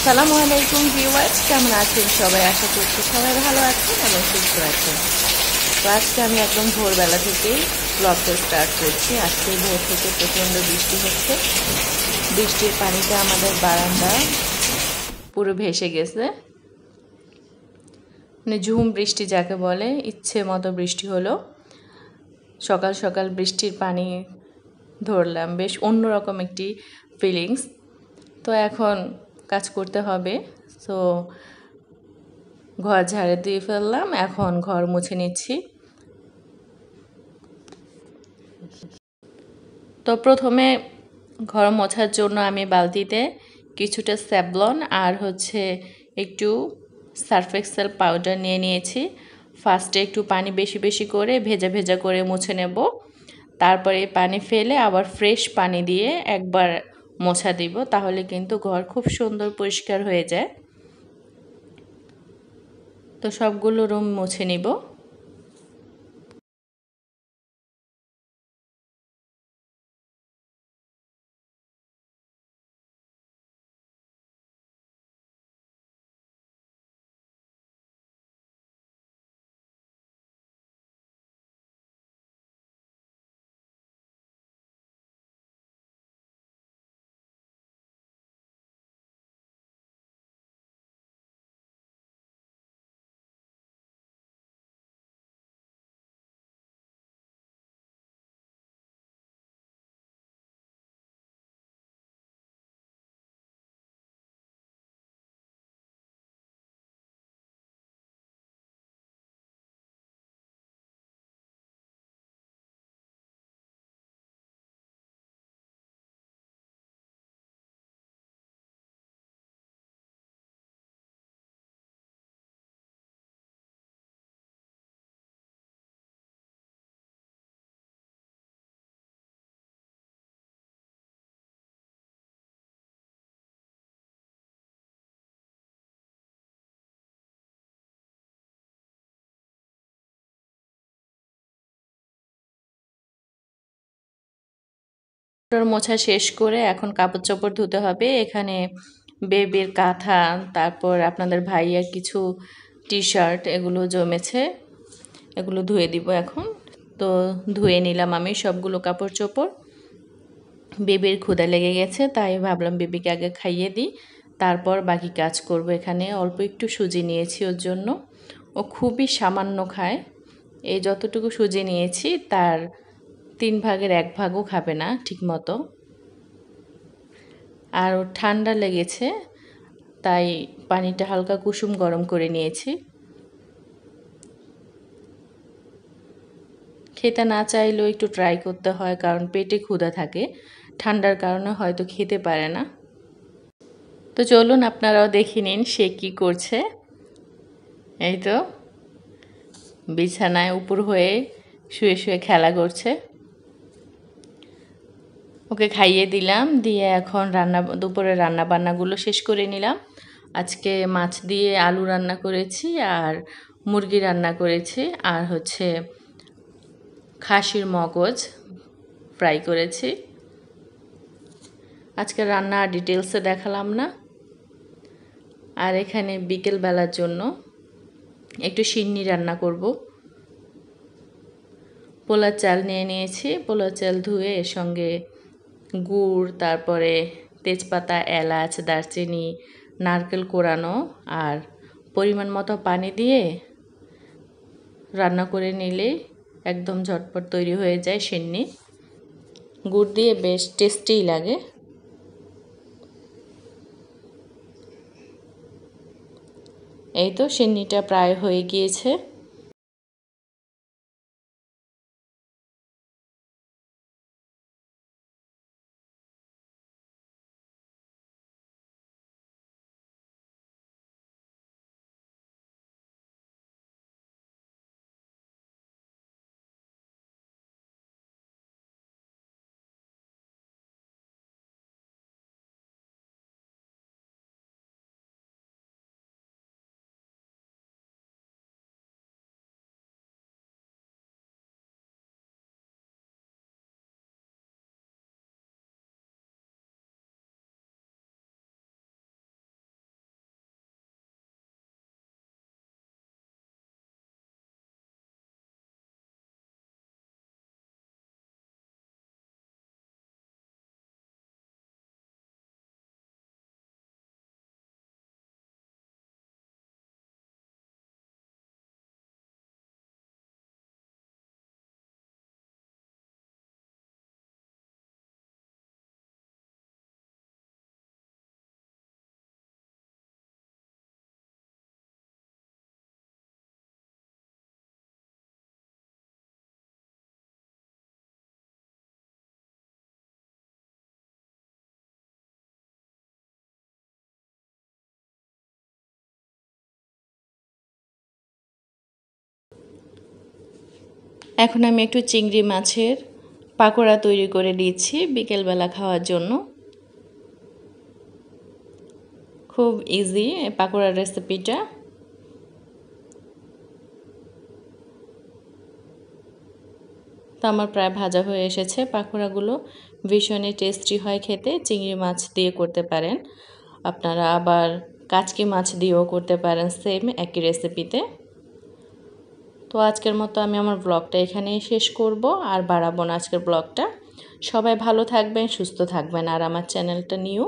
আসসালামু আলাইকুম ভিউয়ার্স, কেমন আছেন সবাই? আশা করছি সবাই ভালো আছেন এবং সুস্থ আছেন। তো আজকে আমি একদম ভোরবেলা থেকেই ব্লগটা স্টার্ট করছি। আজকে ভোর থেকে প্রচণ্ড বৃষ্টি হচ্ছে। বৃষ্টির পানিতে আমাদের বারান্দা পুরো ভেসে গেছে। মানে ঝুম বৃষ্টি যাকে বলে, ইচ্ছে মতো বৃষ্টি হলো। সকাল সকাল বৃষ্টির পানি ধরলাম, বেশ অন্যরকম একটি ফিলিংস। তো এখন কাজ করতে হবে। তো ঘর ঝাড়ে দিয়ে ফেললাম, এখন ঘর মুছে নিচ্ছি। তো প্রথমে ঘর মোছার জন্য আমি বালতিতে কিছুটা স্যাভলন আর একটু সার্ফ এক্সেল পাউডার নিয়ে নিয়েছি। ফার্স্টে একটু পানি বেশি বেশি করে ভেজা ভেজা করে মুছে নেব। তারপরে পানি ফেলে আবার ফ্রেশ পানি দিয়ে একবার মোছা দিব, তাহলে কিন্তু ঘর খুব সুন্দর পরিষ্কার হয়ে যায়। তো সবগুলো রুম মুছে নিব। মোছা শেষ করে এখন কাপড় চোপড় ধুতে হবে। এখানে বেবির কাঁথা, তারপর আপনাদের ভাইয়ার কিছু টি শার্ট এগুলো জমেছে, এগুলো ধুয়ে দিব এখন। তো ধুয়ে নিলাম আমি সবগুলো কাপড় চোপড়। বেবির ক্ষুধা লেগে গেছে, তাই ভাবলাম বেবিকে আগে খাইয়ে দিই, তারপর বাকি কাজ করব। এখানে অল্প একটু সুজি নিয়েছি ওর জন্য, ও খুবই সামান্য খায়। এই যতটুকু সুজি নিয়েছি তার 1/3 ভাগও খাবে না ঠিক মতো। আর ওর ঠান্ডা লেগেছে, তাই পানিটা হালকা কুসুম গরম করে নিয়েছি। খেতে না চাইলেও একটু ট্রাই করতে হয়, কারণ পেটে ক্ষুধা থাকে, ঠান্ডার কারণে হয়তো খেতে পারে না। তো চলুন আপনারাও দেখে নিন সে কী করছে। এই তো বিছানায় উপর হয়ে শুয়ে শুয়ে খেলা করছে। ওকে খাইয়ে দিলাম, দিয়ে এখন দুপুরে রান্না বান্নাগুলো শেষ করে নিলাম। আজকে মাছ দিয়ে আলু রান্না করেছি, আর মুরগি রান্না করেছি, আর খাসির মগজ ফ্রাই করেছি। আজকে রান্না ডিটেলসে দেখালাম না। আর এখানে বিকেলবেলার জন্য একটু সিন্নি রান্না করব। পোলার চাল নিয়ে নিয়েছি, পোলার চাল ধুয়ে এর সঙ্গে গুড়, তারপরে তেজপাতা, এলাচ, দারচিনি, নারকেল কোরানো আর পরিমাণ মতো পানি দিয়ে রান্না করে নিলে একদম ঝটপট তৈরি হয়ে যায় সিন্নি। গুড় দিয়ে বেশ টেস্টিই লাগে। এই তো সিন্নিটা প্রায় হয়ে গিয়েছে। এখন আমি একটু চিংড়ি মাছের পাকোড়া তৈরি করে দিচ্ছি বিকেলবেলা খাওয়ার জন্য। খুব ইজি এই পাকোড়ার রেসিপিটা। তো আমার প্রায় ভাজা হয়ে এসেছে পাকোড়াগুলো। ভীষণই টেস্টি হয় খেতে। চিংড়ি মাছ দিয়ে করতে পারেন, আপনারা আবার কাচকি মাছ দিয়েও করতে পারেন সেম একই রেসিপিতে। তো আজকের মতো আমি আমার ব্লগটা এখানেই শেষ করব, আর বাড়াবো না আজকের ব্লগটা। সবাই ভালো থাকবেন, সুস্থ থাকবেন, আর আমার চ্যানেলটা নিয়েও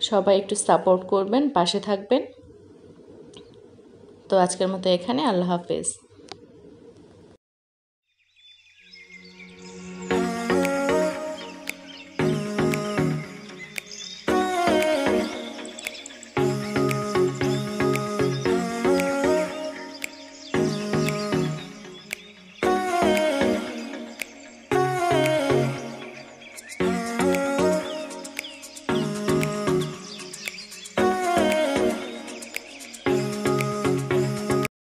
সবাই একটু সাপোর্ট করবেন, পাশে থাকবেন। তো আজকের মতো এখানে, আল্লাহ হাফেজ।